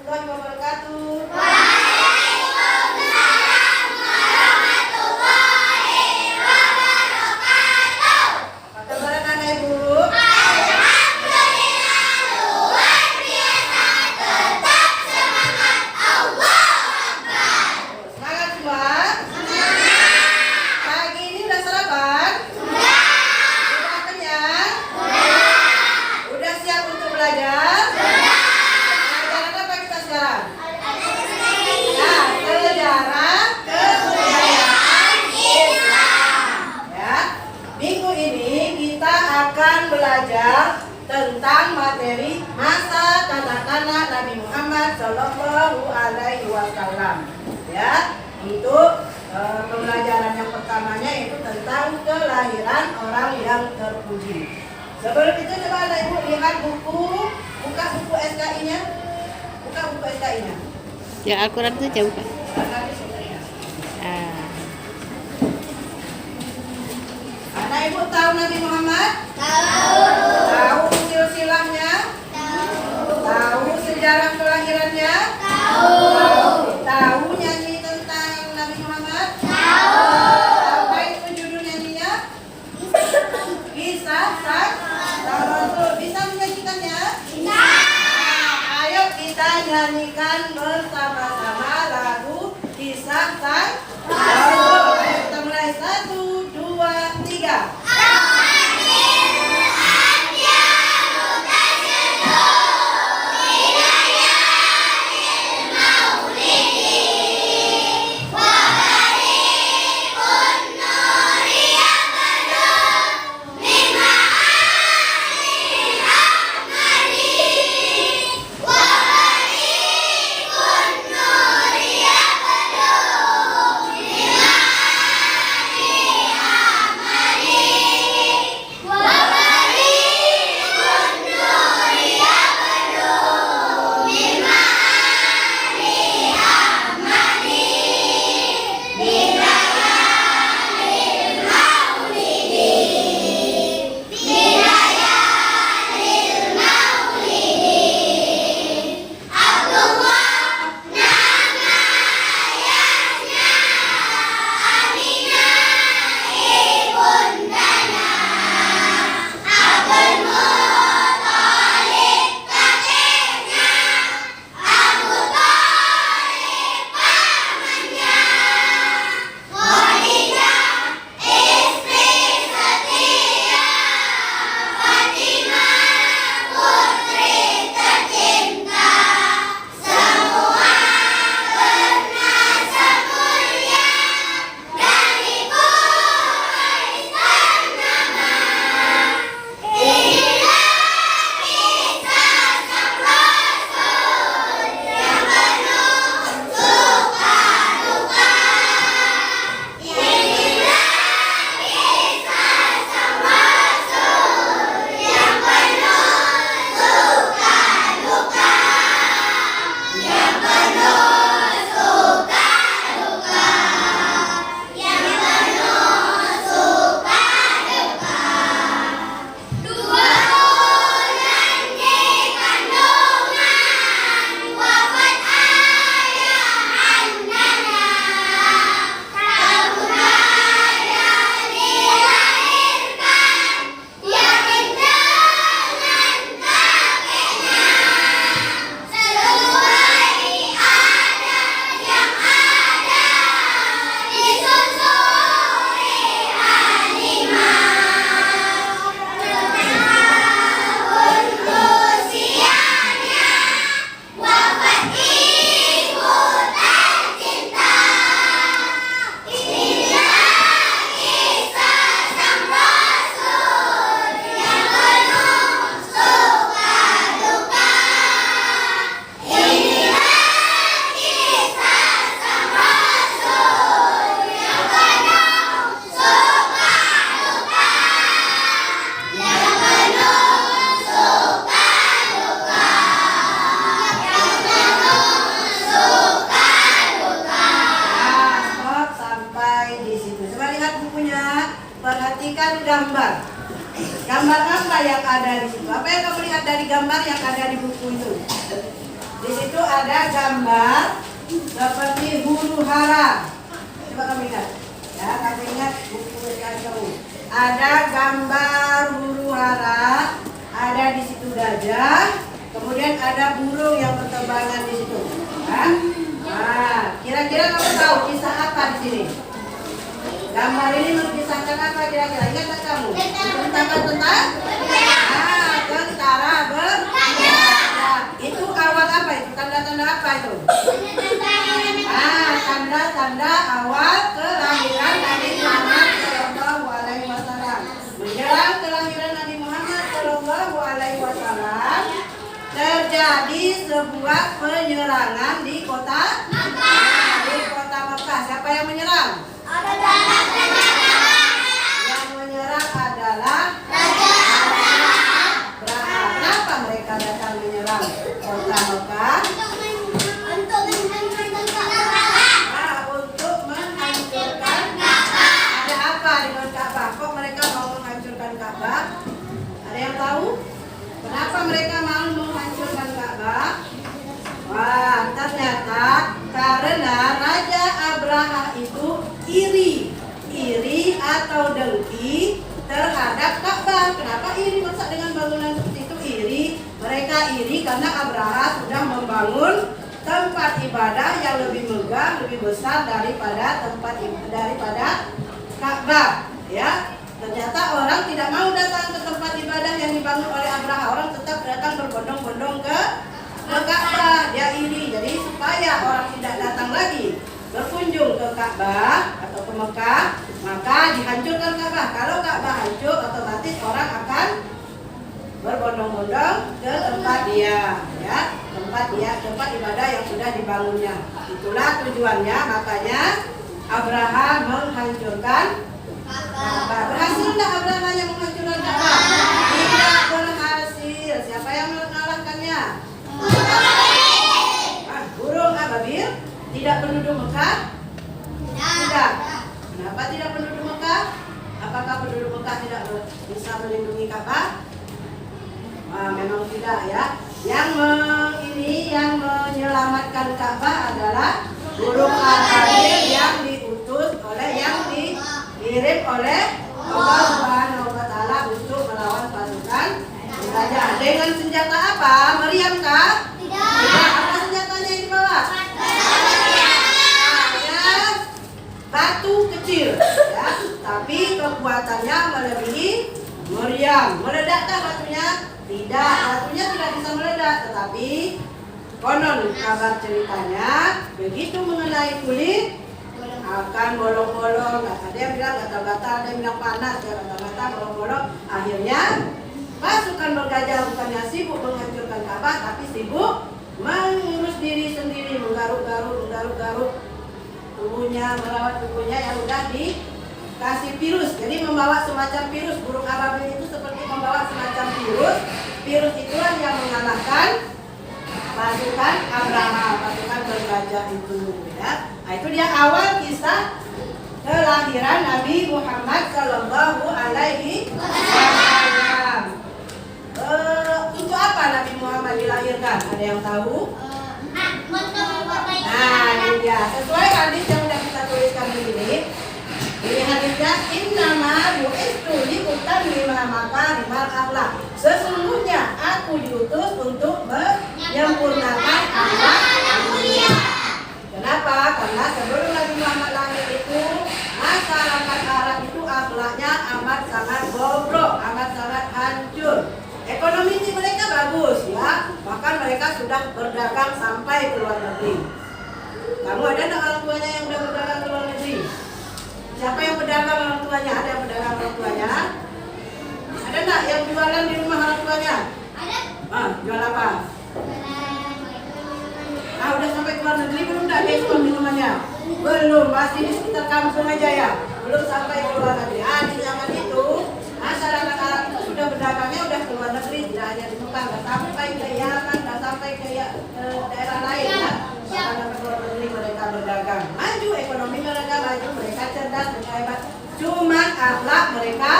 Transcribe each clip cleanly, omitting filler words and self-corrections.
warahmatullahi wabarakatuh. Waalaikumsalam warahmatullahi wabarakatuh. Apa kabar anak ibu? Alhamdulillah luar biasa, tetap semangat, Allah Akbar. Semangat semua? Semangat. Pagi ini udah sarapan? Sudah. Udah kenyang? Sudah. Udah siap untuk belajar? Sudah. Pelajaran apa kita sekarang? Ya, Sejarah kebudayaan Islam. ya. Minggu ini kita akan belajar tentang materi masa kanak-kanak Nabi Muhammad Shallallahu Alaihi Wasallam. Ya, untuk pembelajaran yang pertamanya itu tentang kelahiran orang yang terpuji. Sebelum itu coba anak ibu lihat buku, buka buku SKI-nya, buka buku SKI-nya. Yang Al-Quran itu jauh Pak. Ah. Anak ibu tahu Nabi Muhammad? Tahu. Tahu silsilahnya? Tahu sejarah kelahirannya? Tahu. Tahu nyanyi tentang Nabi Muhammad? Tahu. Apa itu judul nyanyinya? Kisah sang Rasul. Bisa menyanyikannya? Bisa. Ayo kita nyanyikan bersama-sama lagu Kisah sang Rasul. Ayo kita mulai 1, 2, 3. Perhatikan gambar. Gambar apa yang ada di situ? Apa yang kamu lihat dari gambar yang ada di buku itu? Di situ ada gambar seperti huru hara. Coba kamu ingat. Ya, kamu ingat buku kamu. Ada gambar huru hara, ada di situ gajah, kemudian ada burung yang berterbangan di situ. Ya. Nah, kira-kira kamu tahu kisah apa di sini? Gambar ini mengisahkan apa kira-kira? Ingat tak kamu? Menceritakan tentang tentara bergajah. Itu awal apa itu? Tanda-tanda apa itu? Tanda-tanda awal kelahiran Nabi Muhammad Shallallahu Alaihi Wasallam. Menjelang kelahiran Nabi Muhammad Shallallahu Alaihi Wasallam terjadi sebuah penyerangan di kota Mekah. Siapa yang menyerang? Yang menyerang adalah Abraha. Kenapa mereka datang menyerang kota Mekah? Untuk menghancurkan Ka'bah. Ada apa dengan Ka'bah? Kok mereka mau menghancurkan Ka'bah? Ada yang tahu? Kenapa mereka mau menghancurkan Ka'bah? Wah, ternyata karena Raja Abraha itu iri atau dengki terhadap Ka'bah. Kenapa iri? Masa dengan bangunan seperti itu iri? Mereka iri karena Abraha sudah membangun tempat ibadah yang lebih megah, lebih besar daripada Ka'bah. Ya, ternyata orang tidak mau datang ke tempat ibadah yang dibangun oleh Abraha. Orang tetap datang berbondong-bondong ke Ka'bah. Dia iri. Jadi supaya orang tidak datang lagi berkunjung ke Ka'bah atau ke Mekah, maka dihancurkan Ka'bah. Kalau Ka'bah hancur, otomatis orang akan berbondong-bondong ke tempat dia, ya, tempat ibadah yang sudah dibangunnya. Itulah tujuannya. Makanya Abraha menghancurkan Ka'bah. Berhasil enggak Abraha yang menghancurkan Ka'bah? Tidak berhasil. Siapa yang mengalahkannya? Burung ababil. Tidak penduduk Mekah? Tidak. Kenapa tidak penduduk Mekah? Apakah penduduk Mekah tidak bisa melindungi Ka'bah? Memang tidak, ya. Yang menyelamatkan Ka'bah adalah burung ababil yang diutus oleh, yang dikirim oleh Allah Subhanahu wa Ta'ala untuk melawan pasukan raja. Dengan senjata apa? Meriam kah? Tidak. Apa senjatanya yang dibawa? Batu kecil, ya. Tapi kekuatannya melebihi meriam. Meledakkah batunya? Tidak, batunya tidak bisa meledak. Tetapi konon kabar ceritanya begitu mengenai kulit akan bolong-bolong. Ada yang bilang gatal-gatal, ada yang bilang panas, ya, gatal-gatal, bolong-bolong. Akhirnya pasukan bergajah bukannya sibuk menghancurkan Ka'bah, tapi sibuk mengurus diri sendiri, menggaruk-garuk tubuhnya, merawat tubuhnya yang sudah dikasih virus. Jadi membawa semacam virus. Burung ababil itu seperti membawa semacam virus. Virus itulah yang mengalahkan pasukan Abraha, pasukan bergajah itu, ya. Nah, itu dia awal kisah kelahiran Nabi Muhammad Shallallahu Alaihi Wasallam. Untuk apa Nabi Muhammad dilahirkan? Ada yang tahu? Nah, ini dia. Sesuai hadis yang sudah kita tuliskan di sini. Ini hadisnya, innama bu'istu liutammima makarimal akhlak. Sesungguhnya aku diutus untuk menyempurnakan akhlak yang mulia. Kenapa? Karena sebelum Nabi Muhammad lahir itu, masyarakat Arab itu akhlaknya amat sangat bobrok, amat sangat hancur. Ekonomi mereka bagus, ya. Bahkan mereka sudah berdagang sampai ke luar negeri. Kamu ada enggak orang tuanya yang sudah berdagang ke luar negeri? Siapa yang berdagang orang tuanya? Ada yang berdagang orang tuanya? Ada enggak yang jualan di rumah orang tuanya? Ada. Jual apa? Udah sampai ke luar negeri belum? Enggak ekspor minumannya? Belum, masih di sekitar kampung aja, ya. Belum sampai ke luar negeri. Di zaman itu masyarakat Arab itu sudah berdagangnya udah ke luar negeri, tidak hanya di Mekah, nggak sampai ke Yaman, nggak sampai ke daerah lain, ya. Bahkan sampai ke luar negeri mereka berdagang. Maju ekonomi mereka maju, mereka cerdas, mereka hebat. Cuma akhlak mereka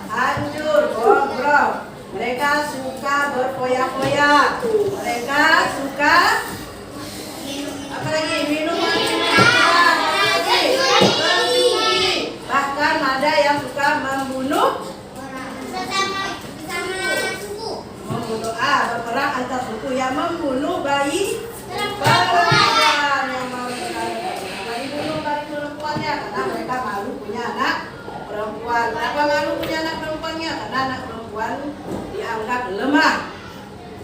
hancur, bobrok. Mereka suka berfoya-foya, mereka suka perang antar suku yang membunuh bayi perempuan yang mau dibunuh bayi perempuannya karena mereka malu punya anak perempuan. Kenapa malu punya anak perempuannya? Karena anak perempuan dianggap lemah,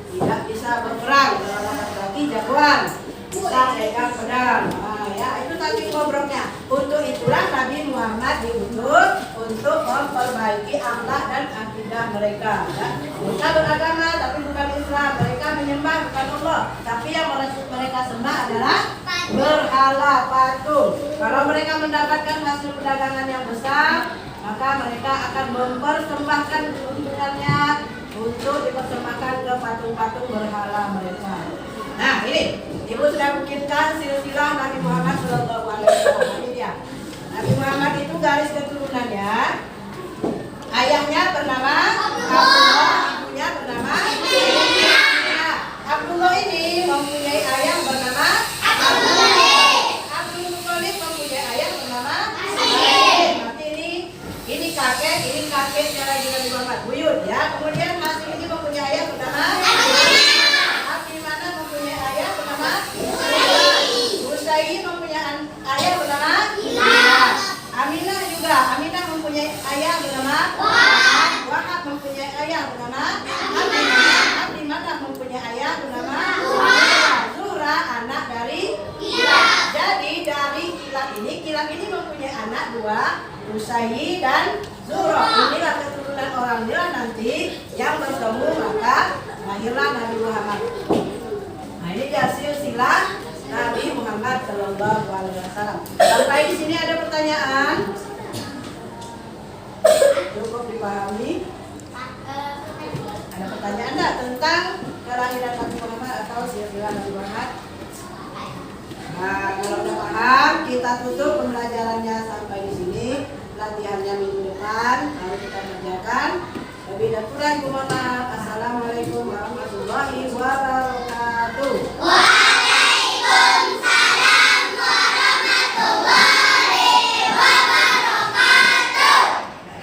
tidak bisa berperang, berarti jagoan, bisa pegang pedang. Nah, ya itu tadi ngobrolnya. Untuk itulah Nabi Muhammad diutus untuk memperbaiki akhlak dan akidah mereka. Ya. Mereka beragama tapi bukan Islam. Mereka menyembah bukan Allah, tapi yang mereka sembah adalah berhala patung. Kalau mereka mendapatkan hasil perdagangan yang besar, maka mereka akan mempersembahkan keuntungannya untuk dipersembahkan ke patung-patung berhala mereka. Nah ini, Ibu sudah bikinkan silsilah Nabi Muhammad SAW. Ini dia. Nabi Muhammad itu garis keturunannya, ayahnya bernama Abdullah, ibunya bernama Abdullah ini mempunyai ayah bernama Abdullah. Abdul Muthalib mempunyai ayah bernama Berarti ini kakeknya lagi Nabi Muhammad, buyut ya. Kemudian Hasim ini mempunyai ayah bernama Abdimana mempunyai ayah bernama Husain mempunyai ayah bernama Aminah juga. Aminah mempunyai ayah bernama Wahab mempunyai ayah bernama Abdimana mempunyai ayah bernama Zuhra anak dari Jadi dari Kilab ini mempunyai anak dua, Usai dan Zuhra. Inilah keturunan orangnya nanti yang bertemu maka lahirlah Nabi Muhammad. Nah ini dia silsilah Nabi Muhammad Sallallahu Alaihi Wasallam. Sampai di sini ada pertanyaan? Cukup dipahami? Ada pertanyaan enggak tentang kelahiran Nabi Muhammad atau silsilah Nabi Muhammad? Nah, kalau udah paham, kita tutup pembelajarannya sampai di sini. Latihannya minggu depan, lalu kita kerjakan. Lebih dan kurang, Assalamualaikum warahmatullahi wabarakatuh.